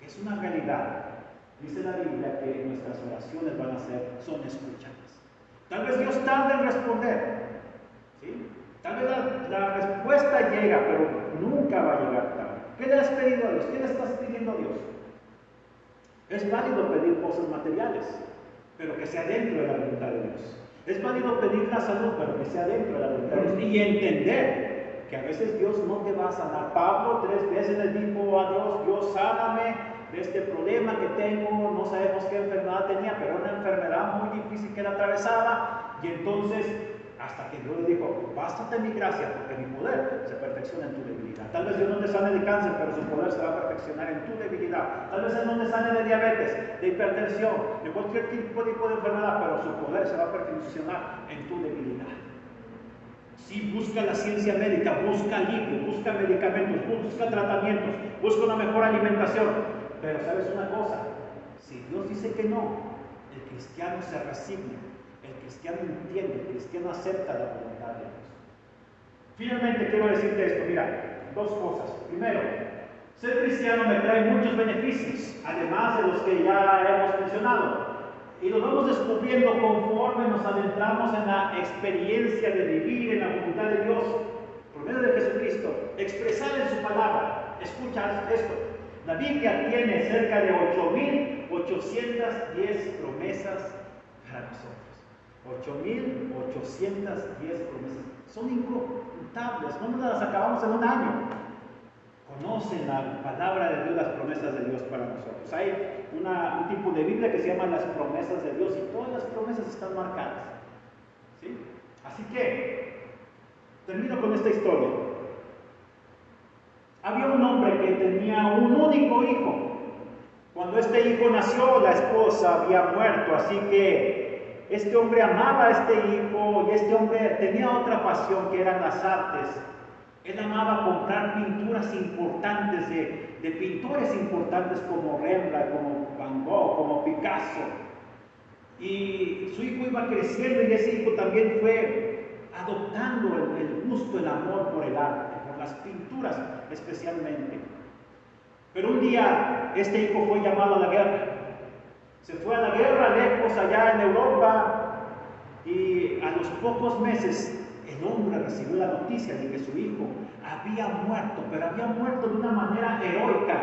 que es una realidad, dice la Biblia que nuestras oraciones son escuchadas. Tal vez Dios tarde en responder, ¿sí? Tal vez la respuesta llega, pero nunca va a llegar tarde. ¿Qué le has pedido a Dios? ¿Qué le estás pidiendo a Dios? Es válido pedir cosas materiales, pero que sea dentro de la voluntad de Dios. Es válido pedir la salud, pero que sea dentro de la voluntad de Dios. Y entender que a veces Dios no te va a sanar. Pablo 3 veces le dijo a Dios, Dios, sáname de este problema que tengo. No sabemos qué enfermedad tenía, pero una enfermedad muy difícil que él atravesaba. Y entonces, hasta que Dios le dijo, bástate mi gracia, porque mi poder se perfecciona en tu debilidad. Tal vez Dios no te sane de cáncer, pero su poder se va a perfeccionar en tu debilidad. Tal vez Él no te sane de diabetes, de hipertensión, de cualquier tipo de enfermedad, pero su poder se va a perfeccionar en tu debilidad. Si busca la ciencia médica, busca alivio, busca medicamentos, busca tratamientos, busca una mejor alimentación. Pero ¿sabes una cosa? Si Dios dice que no, el cristiano se resigna. El cristiano entiende, el cristiano acepta la voluntad de Dios. Finalmente quiero decirte esto, mira, dos cosas. Primero, ser cristiano me trae muchos beneficios, además de los que ya hemos mencionado. Y los vamos descubriendo conforme nos adentramos en la experiencia de vivir en la voluntad de Dios, por medio de Jesucristo, expresar en su palabra. Escucha esto. La Biblia tiene cerca de 8.810 promesas para nosotros. 8.810 promesas. Son incontables, no nos las acabamos en un año. Conocen la palabra de Dios, las promesas de Dios para nosotros. Hay un tipo de Biblia que se llama las promesas de Dios y todas las promesas están marcadas. ¿Sí? Así que, termino con esta historia. Había un hombre que tenía un único hijo. Cuando este hijo nació, la esposa había muerto, así que este hombre amaba a este hijo y este hombre tenía otra pasión que eran las artes. Él amaba comprar pinturas importantes de pintores importantes como Rembrandt, como Van Gogh, como Picasso. Y su hijo iba creciendo y ese hijo también fue adoptando el gusto, el amor por el arte, por las pinturas especialmente. Pero un día este hijo fue llamado a la guerra. Se fue a la guerra lejos allá en Europa y a los pocos meses el hombre recibió la noticia de que su hijo había muerto, pero había muerto de una manera heroica,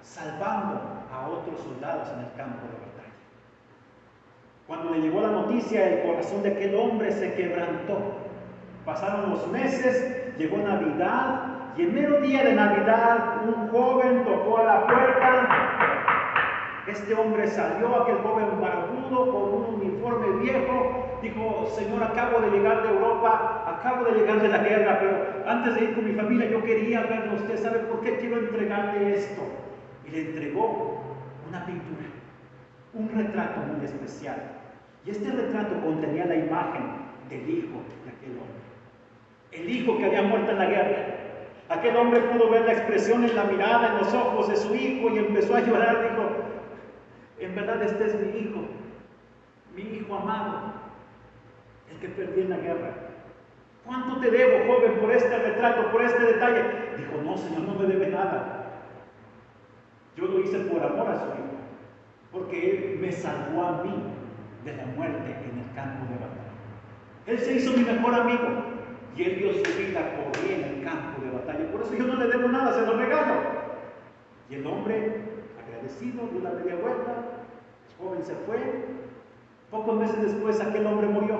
salvando a otros soldados en el campo de batalla. Cuando le llegó la noticia, el corazón de aquel hombre se quebrantó. Pasaron los meses, llegó Navidad, y en mero día de Navidad un joven tocó a la puerta. Este hombre salió, aquel joven barbudo con un uniforme viejo, dijo: Señor, acabo de llegar de Europa, acabo de llegar de la guerra, pero antes de ir con mi familia yo quería verlo. Usted sabe por qué quiero entregarle esto. Y le entregó una pintura, un retrato muy especial. Y este retrato contenía la imagen del hijo de aquel hombre. El hijo que había muerto en la guerra. Aquel hombre pudo ver la expresión en la mirada, en los ojos de su hijo y empezó a llorar. Dijo: en verdad este es mi hijo amado, el que perdí en la guerra. ¿Cuánto te debo, joven, por este retrato, por este detalle? Dijo: no, Señor, no me debe nada. Yo lo hice por amor a su hijo, porque Él me salvó a mí de la muerte en el campo de batalla. Él se hizo mi mejor amigo y Él dio su vida por mí en el campo de batalla. Por eso yo no le debo nada, se lo regalo. Y el hombre, agradecido, dio la media vuelta. El joven se fue. Pocos meses después aquel hombre murió.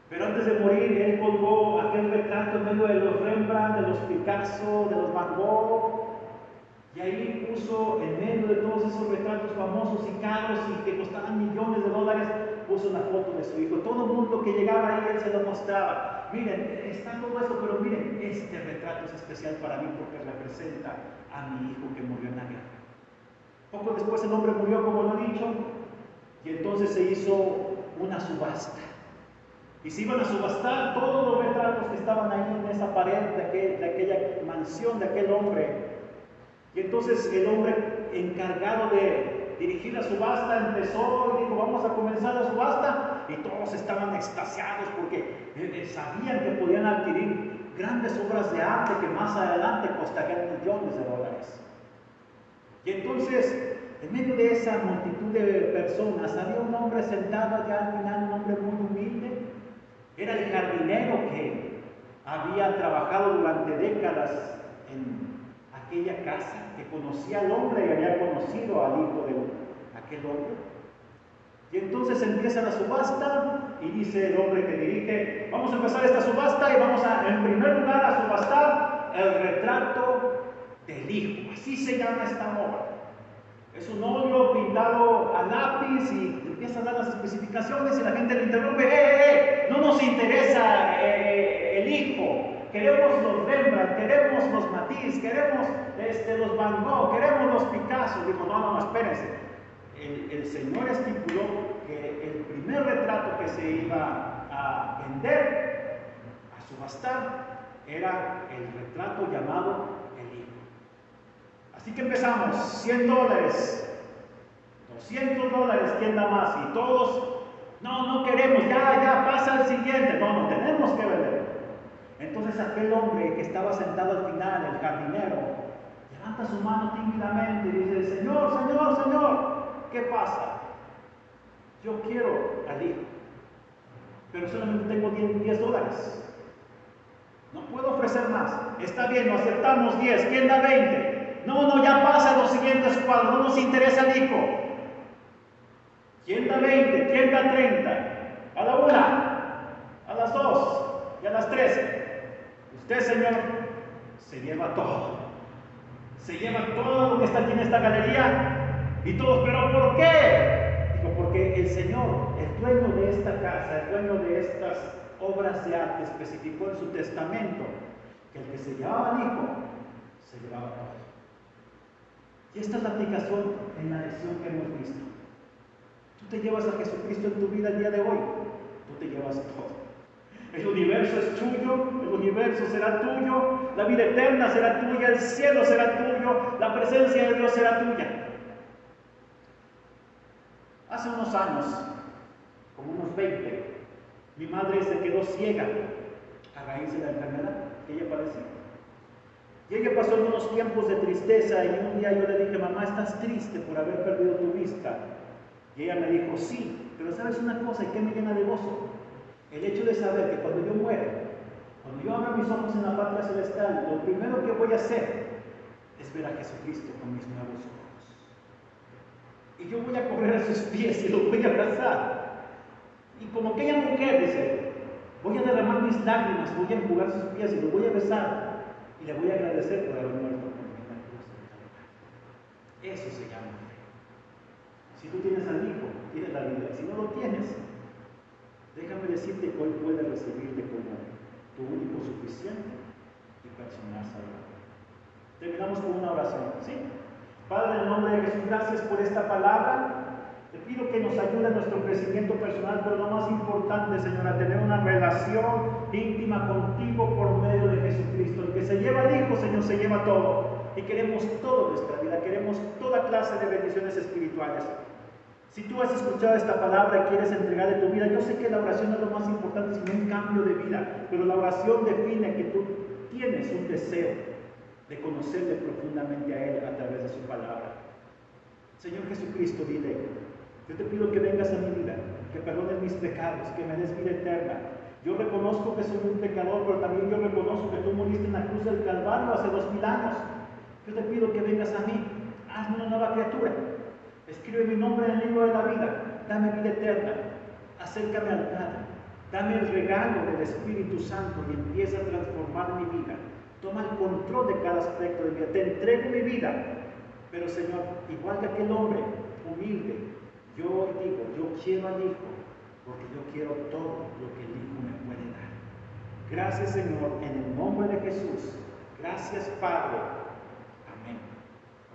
Pero antes de morir, él colgó aquel retrato en medio de los Rembrandt, de los Picasso, de los Van Gogh. Y ahí puso, en medio de todos esos retratos famosos y caros y que costaban millones de dólares, puso una foto de su hijo. Todo el mundo que llegaba ahí, él se lo mostraba. Miren, está todo esto, pero miren, este retrato es especial para mí porque representa a mi hijo que murió en la guerra. Poco después el hombre murió, como lo he dicho, y entonces se hizo una subasta. Y se iban a subastar todos los retratos que estaban ahí en esa pared de aquella mansión de aquel hombre. Y entonces el hombre encargado de dirigir la subasta empezó y dijo: vamos a comenzar la subasta. Y todos estaban extasiados porque sabían que podían adquirir grandes obras de arte que más adelante costarían millones de dólares. Y entonces, en medio de esa multitud de personas, había un hombre sentado allá al final, un hombre muy humilde. Era el jardinero que había trabajado durante décadas en aquella casa, que conocía al hombre y había conocido al hijo de aquel hombre. Y entonces empieza la subasta y dice el hombre que dirige: vamos a empezar esta subasta y vamos en primer lugar a subastar el retrato del hijo. Así se llama esta obra. Es un óleo pintado a lápiz y empieza a dar las especificaciones y la gente le interrumpe: no nos interesa el hijo. Queremos los Rembrandt, queremos los Matisse, queremos los Van Gogh, queremos los Picasso. Dijo: no, espérense. El Señor estipuló que el primer retrato que se iba a vender, a subastar, era el retrato llamado el hijo. Así que empezamos, $100, $200, ¿quién da más? Y todos: no queremos, ya pasa el siguiente. No, tenemos que vender. que estaba sentado al final, el jardinero, levanta su mano tímidamente y dice: Señor, Señor, Señor, ¿qué pasa? Yo quiero al hijo, pero solamente tengo $10. No puedo ofrecer más. Está bien, lo aceptamos 10. ¿Quién da 20? No, ya pasa los siguientes cuadros. No nos interesa el hijo. ¿Quién da 20? ¿Quién da 30? A la 1, a las 2 y a las 13. Usted, Señor, se lleva todo. Se lleva todo lo que está aquí en esta galería. Y todos, ¿pero por qué? Digo, porque el Señor, el dueño de esta casa, el dueño de estas obras de arte, especificó en su testamento que el que se llevaba al hijo, se llevaba todo. Y esta es la aplicación en la lección que hemos visto. Tú te llevas a Jesucristo en tu vida el día de hoy, tú te llevas todo. El universo es tuyo, el universo será tuyo, la vida eterna será tuya, el cielo será tuyo, la presencia de Dios será tuya. Hace unos años, como unos 20, mi madre se quedó ciega a raíz de la enfermedad que ella padecía. Y ella pasó algunos tiempos de tristeza y un día yo le dije: mamá, ¿estás triste por haber perdido tu vista? Y ella me dijo: sí, pero ¿sabes una cosa? ¿Y qué me llena de gozo? El hecho de saber que cuando yo muera, cuando yo abra mis ojos en la patria celestial, lo primero que voy a hacer es ver a Jesucristo con mis nuevos ojos. Y yo voy a correr a sus pies y los voy a abrazar. Y como aquella mujer dice: voy a derramar mis lágrimas, voy a enjugar sus pies y los voy a besar. Y le voy a agradecer por haber muerto por mí en la cruz del Calvario. Eso se llama fe. Si tú tienes al Hijo, tienes la vida. Si no lo tienes, déjame decirte que hoy puedes recibirte como tu único, suficiente y personal Salvador. Terminamos con una oración, ¿sí? Padre, en el nombre de Jesús, gracias por esta palabra. Te pido que nos ayude en nuestro crecimiento personal, pero lo más importante, Señor, a tener una relación íntima contigo por medio de Jesucristo. El que se lleva al Hijo, Señor, se lleva todo. Y queremos toda nuestra vida, queremos toda clase de bendiciones espirituales. Si tú has escuchado esta palabra y quieres entregar de tu vida, yo sé que la oración no es lo más importante, sino un cambio de vida. Pero la oración define que tú tienes un deseo de conocerle profundamente a Él a través de su palabra. Señor Jesucristo, dile: yo te pido que vengas a mi vida, que perdones mis pecados, que me des vida eterna. Yo reconozco que soy un pecador, pero también yo reconozco que tú moriste en la cruz del Calvario hace 2000 años. Yo te pido que vengas a mí, hazme una nueva criatura. Escribe mi nombre en el libro de la vida, dame vida eterna, acércame al Padre, dame el regalo del Espíritu Santo y empieza a transformar mi vida. Toma el control de cada aspecto de mi vida, te entrego mi vida. Pero Señor, igual que aquel hombre humilde, yo digo: yo quiero al Hijo, porque yo quiero todo lo que el Hijo me puede dar. Gracias, Señor, en el nombre de Jesús. Gracias, Padre. Amén.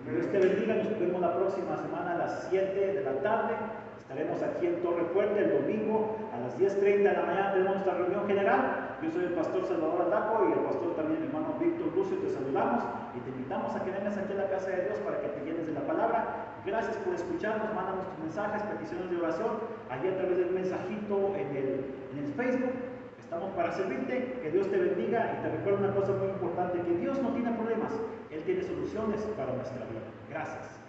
Dios te bendiga. Nos vemos la próxima semana a las 7 de la tarde. Estaremos aquí en Torre Fuerte el domingo a las 10:30 de la mañana. Tenemos nuestra reunión general. Yo soy el pastor Salvador Aldaco y el pastor también, el hermano Víctor Lucio. Te saludamos y te invitamos a que vengas aquí a la casa de Dios para que te llenes de la palabra. Gracias por escucharnos. Mándanos tus mensajes, peticiones de oración allí a través del mensajito en el Facebook. Estamos para servirte. Que Dios te bendiga. Y te recuerdo una cosa muy importante: que Dios no tiene problemas, Él tiene soluciones para nuestra vida. Gracias.